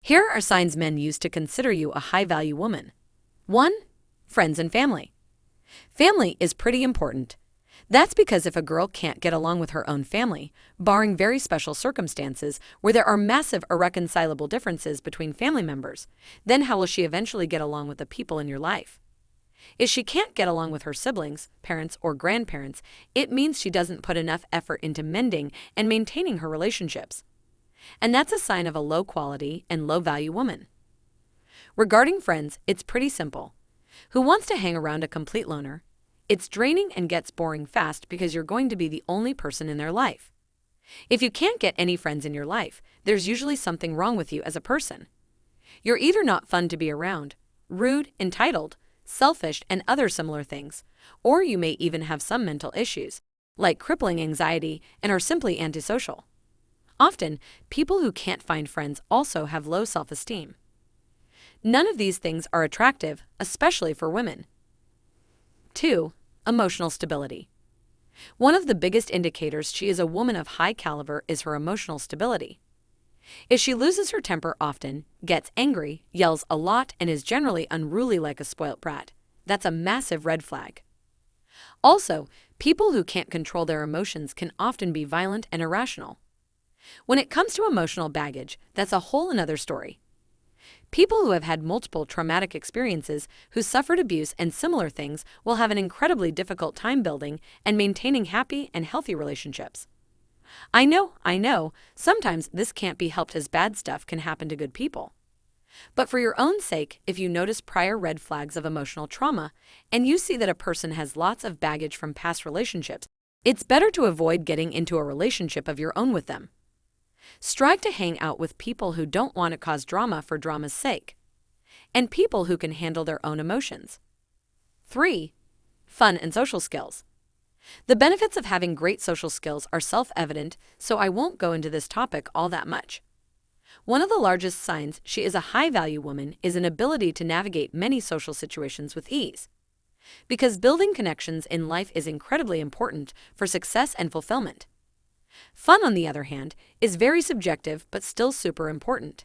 Here are signs men use to consider you a high-value woman. 1. Friends and family. Family is pretty important. That's because if a girl can't get along with her own family, barring very special circumstances where there are massive irreconcilable differences between family members, then how will she eventually get along with the people in your life? If she can't get along with her siblings, parents, or grandparents, it means she doesn't put enough effort into mending and maintaining her relationships. And that's a sign of a low-quality and low-value woman. Regarding friends, it's pretty simple. Who wants to hang around a complete loner? It's draining and gets boring fast because you're going to be the only person in their life. If you can't get any friends in your life, there's usually something wrong with you as a person. You're either not fun to be around, rude, entitled, selfish, and other similar things, or you may even have some mental issues, like crippling anxiety, and are simply antisocial. Often, people who can't find friends also have low self-esteem. None of these things are attractive, especially for women. 2. Emotional stability. One of the biggest indicators she is a woman of high caliber is her emotional stability. If she loses her temper often, gets angry, yells a lot, and is generally unruly like a spoilt brat, that's a massive red flag. Also, people who can't control their emotions can often be violent and irrational. When it comes to emotional baggage, that's a whole another story. People who have had multiple traumatic experiences, who suffered abuse and similar things, will have an incredibly difficult time building and maintaining happy and healthy relationships. I know, sometimes this can't be helped as bad stuff can happen to good people. But for your own sake, if you notice prior red flags of emotional trauma, and you see that a person has lots of baggage from past relationships, it's better to avoid getting into a relationship of your own with them. Strive to hang out with people who don't want to cause drama for drama's sake, and people who can handle their own emotions. 3. Fun and social skills. The benefits of having great social skills are self-evident, so I won't go into this topic all that much. One of the largest signs she is a high-value woman is an ability to navigate many social situations with ease. Because building connections in life is incredibly important for success and fulfillment. Fun, on the other hand, is very subjective but still super important.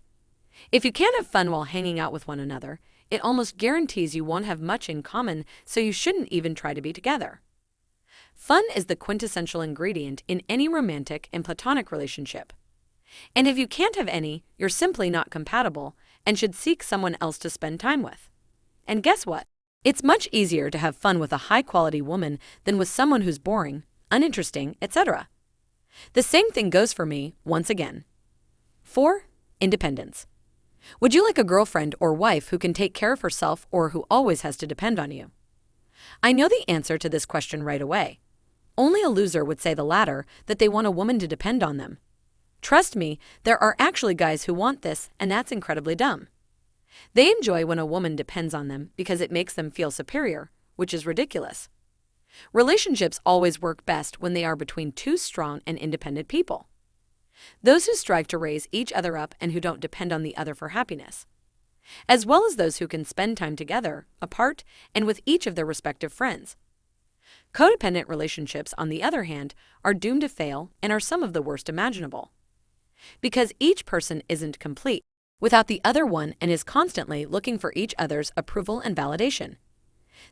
If you can't have fun while hanging out with one another, it almost guarantees you won't have much in common, so you shouldn't even try to be together. Fun is the quintessential ingredient in any romantic and platonic relationship. And if you can't have any, you're simply not compatible and should seek someone else to spend time with. And guess what? It's much easier to have fun with a high-quality woman than with someone who's boring, uninteresting, etc. The same thing goes for me, once again. 4. Independence. Would you like a girlfriend or wife who can take care of herself or who always has to depend on you? I know the answer to this question right away. Only a loser would say the latter, that they want a woman to depend on them. Trust me, there are actually guys who want this, and that's incredibly dumb. They enjoy when a woman depends on them because it makes them feel superior, which is ridiculous. Relationships always work best when they are between two strong and independent people. Those who strive to raise each other up and who don't depend on the other for happiness, as well as those who can spend time together, apart, and with each of their respective friends. Codependent relationships, on the other hand, are doomed to fail and are some of the worst imaginable. Because each person isn't complete without the other one and is constantly looking for each other's approval and validation.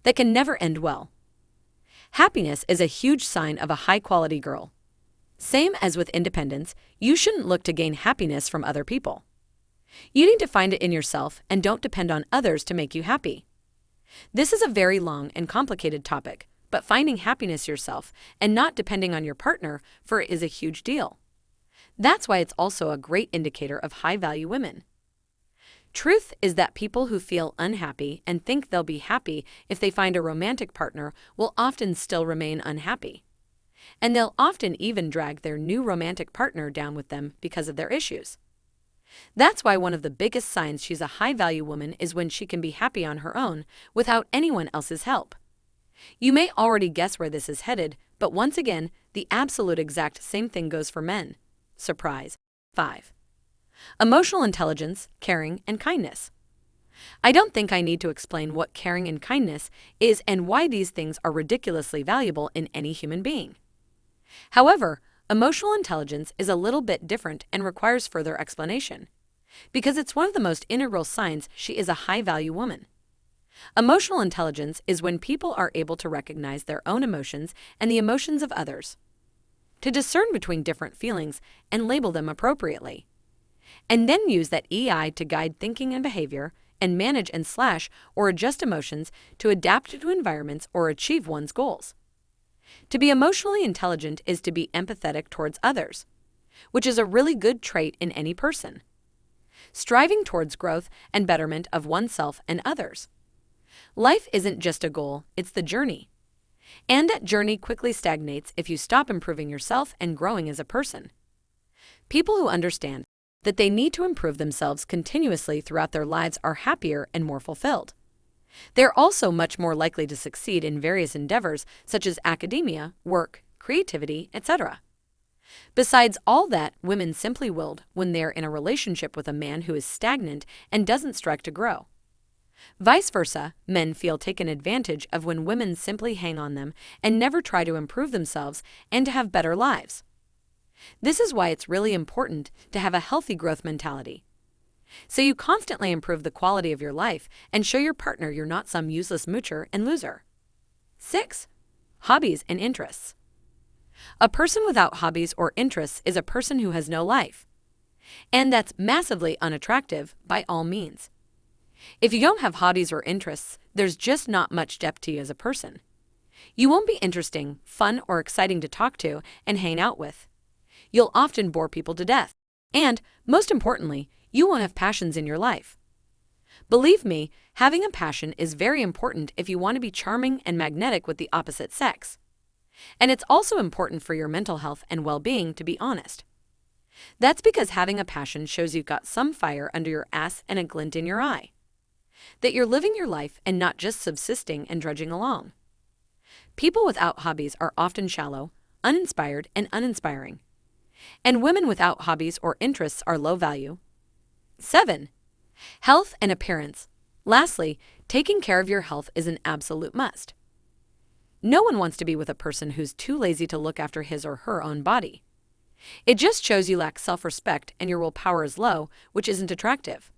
That can never end well. Happiness is a huge sign of a high-quality girl. Same as with independence, you shouldn't look to gain happiness from other people. You need to find it in yourself and don't depend on others to make you happy. This is a very long and complicated topic, but finding happiness yourself and not depending on your partner for it is a huge deal. That's why it's also a great indicator of high-value women. Truth is that people who feel unhappy and think they'll be happy if they find a romantic partner will often still remain unhappy. And they'll often even drag their new romantic partner down with them because of their issues. That's why one of the biggest signs she's a high-value woman is when she can be happy on her own without anyone else's help. You may already guess where this is headed, but once again, the absolute exact same thing goes for men. Surprise. 5. Emotional intelligence, caring, and kindness. I don't think I need to explain what caring and kindness is and why these things are ridiculously valuable in any human being. However, emotional intelligence is a little bit different and requires further explanation. because it's one of the most integral signs she is a high-value woman. Emotional intelligence is when people are able to recognize their own emotions and the emotions of others, to discern between different feelings and label them appropriately, and then use that EI to guide thinking and behavior and manage and slash or adjust emotions to adapt to environments or achieve one's goals. To be emotionally intelligent is to be empathetic towards others, which is a really good trait in any person, striving towards growth and betterment of oneself and others. Life isn't just a goal, it's the journey. And that journey quickly stagnates if you stop improving yourself and growing as a person. People who understand that they need to improve themselves continuously throughout their lives are happier and more fulfilled. They're also much more likely to succeed in various endeavors such as academia, work, creativity, etc. Besides all that, women simply wilt when they're in a relationship with a man who is stagnant and doesn't strive to grow. Vice versa, men feel taken advantage of when women simply hang on them and never try to improve themselves and to have better lives. This is why it's really important to have a healthy growth mentality, so you constantly improve the quality of your life and show your partner you're not some useless moocher and loser. 6. Hobbies and interests. A person without hobbies or interests is a person who has no life. And that's massively unattractive by all means. If you don't have hobbies or interests, there's just not much depth to you as a person. You won't be interesting, fun, or exciting to talk to and hang out with. You'll often bore people to death. And, most importantly, you won't have passions in your life. Believe me, having a passion is very important if you want to be charming and magnetic with the opposite sex. And it's also important for your mental health and well-being, to be honest. That's because having a passion shows you've got some fire under your ass and a glint in your eye, that you're living your life and not just subsisting and drudging along. People without hobbies are often shallow, uninspired, and uninspiring. And women without hobbies or interests are low value. 7. Health and appearance. Lastly, taking care of your health is an absolute must. No one wants to be with a person who's too lazy to look after his or her own body. It just shows you lack self-respect and your willpower is low, which isn't attractive.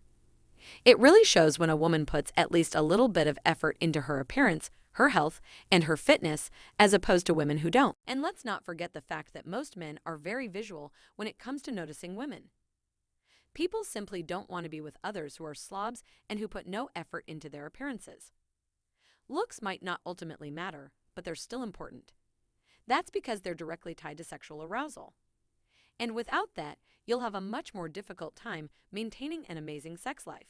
It really shows when a woman puts at least a little bit of effort into her appearance, her health, and her fitness, as opposed to women who don't. And let's not forget the fact that most men are very visual when it comes to noticing women. People simply don't want to be with others who are slobs and who put no effort into their appearances. Looks might not ultimately matter, but they're still important. That's because they're directly tied to sexual arousal. And without that, you'll have a much more difficult time maintaining an amazing sex life.